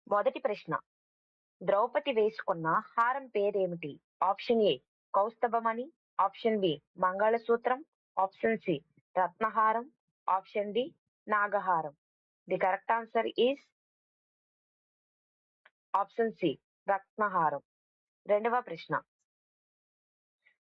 మొదటి ప్రశ్న. ద్రౌపది వేసుకున్న హారం పేరేమిటి? ఆప్షన్ ఏ కౌస్తభమణి, ఆప్షన్ బి మంగళసూత్రం, ఆప్షన్ సి రత్నహారం, ఆప్షన్ డి నాగహారం. The correct answer is option C రత్నహారం. రెండవ ప్రశ్న.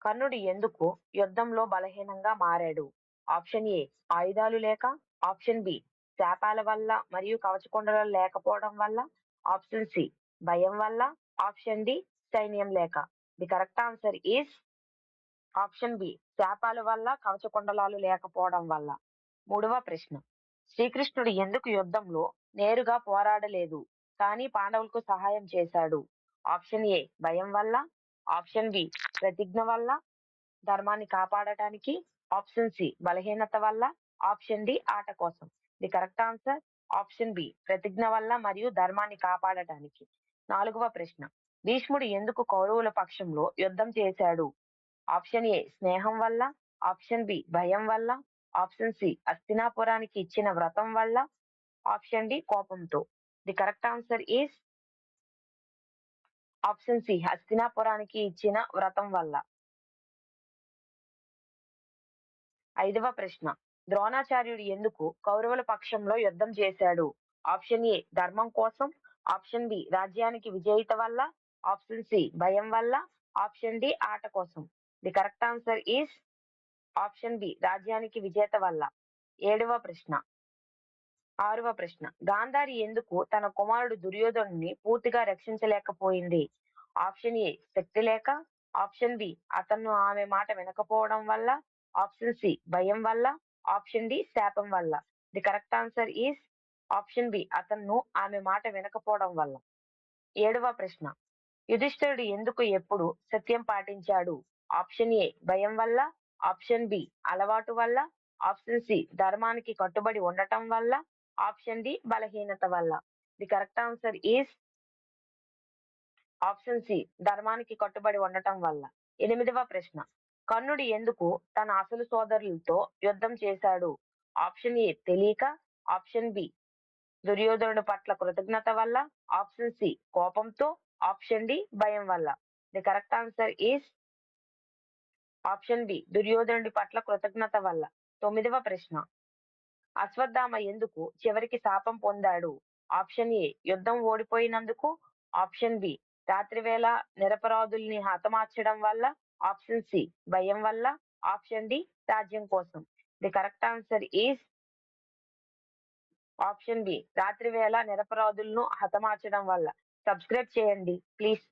కర్ణుడు ఎందుకు యుద్ధంలో బలహీనంగా మారాడు? ఆప్షన్ ఏ ఆయుధాలు లేక, ఆప్షన్ బి శాపాల వల్ల మరియు కవచకుండలాలు లేకపోవడం వల్ల, ఆప్షన్ సి భయం వల్ల, ఆప్షన్ డి సైన్యం లేక. The correct answer is option B శాపాల వల్ల కవచకుండలాలు లేకపోవడం వల్ల. మూడవ ప్రశ్న. శ్రీకృష్ణుడు ఎందుకు యుద్ధంలో నేరుగా పోరాడలేదు కానీ పాండవులకు సహాయం చేశాడు? ఆప్షన్ ఏ భయం వల్ల, ఆప్షన్ బి ప్రతిజ్ఞ వల్ల, ధర్మాన్ని కాపాడటానికి, ఆప్షన్ సి బలహీనత వల్ల, ఆప్షన్ డి ఆట కోసం. The correct answer option B ప్రతిజ్ఞ వల్ల మరియు ధర్మాన్ని కాపాడటానికి. నాలుగవ ప్రశ్న. భీష్ముడు ఎందుకు కౌరవుల పక్షంలో యుద్ధం చేశాడు? ఆప్షన్ ఏ స్నేహం వల్ల, ఆప్షన్ బి భయం వల్ల, ఆప్షన్ సి హస్తినాపురానికి ఇచ్చిన వ్రతం వల్ల, ఆప్షన్ డి కోపంతో. The correct answer is option C హస్తినాపురానికి ఇచ్చిన వ్రతం వల్ల. ఐదవ ప్రశ్న. ద్రోణాచార్యుడు ఎందుకు కౌరవుల పక్షంలో యుద్ధం చేశాడు? ఆప్షన్ ఏ ధర్మం కోసం, ఆప్షన్ బి రాజ్యానికి విజేత వల్ల, ఆప్షన్ సి భయం వల్ల, ఆప్షన్ డి ఆట కోసం. The correct answer is option B రాజ్యానికి విజేత వల్ల. ఆరవ ప్రశ్న. గాంధారి ఎందుకు తన కుమారుడు దుర్యోధనుని పూర్తిగా రక్షించలేకపోయింది? ఆప్షన్ ఏ శక్తి లేక, ఆప్షన్ బి అతను ఆమె మాట వినకపోవడం వల్ల, ఆప్షన్ సి భయం వల్ల, ఆప్షన్ డి శాపం వల్ల. The correct answer is option B అతను ఆమె మాట వినకపోవడం వల్ల. ఏడవ ప్రశ్న. యుధిష్ఠిరుడు ఎందుకు ఎప్పుడు సత్యం పాటించాడు? ఆప్షన్ ఏ భయం వల్ల, ఆప్షన్ బి అలవాటు వల్ల, ఆప్షన్ సి ధర్మానికి కట్టుబడి ఉండటం వల్ల, ఆప్షన్ డి బలహీనత వల్ల. The correct answer is option C ధర్మానికి కట్టుబడి ఉండటం వల్ల. ఎనిమిదవ ప్రశ్న. కర్ణుడు ఎందుకు తన అసలు సోదరులతో యుద్ధం చేశాడు? ఆప్షన్ ఏ తెలియక, ఆప్షన్ బి దుర్యోధనుడి పట్ల కృతజ్ఞత వల్ల, ఆప్షన్ సి కోపంతో, ఆప్షన్ డి భయం వల్ల. The correct answer is option B దుర్యోధనుడి పట్ల కృతజ్ఞత వల్ల. తొమ్మిదవ ప్రశ్న. అశ్వత్థామ ఎందుకు చివరికి శాపం పొందాడు? ఆప్షన్ ఏ యుద్ధం ఓడిపోయినందుకు, ఆప్షన్ బి రాత్రివేళ నిరపరాధుల్ని హతమార్చడం వల్ల, ఆప్షన్ సి భయం వల్ల, ఆప్షన్ డి రాజ్యం కోసం. The correct answer is option B రాత్రివేళ నిరపరాధులను హతమార్చడం వల్ల. సబ్స్క్రైబ్ చేయండి ప్లీజ్.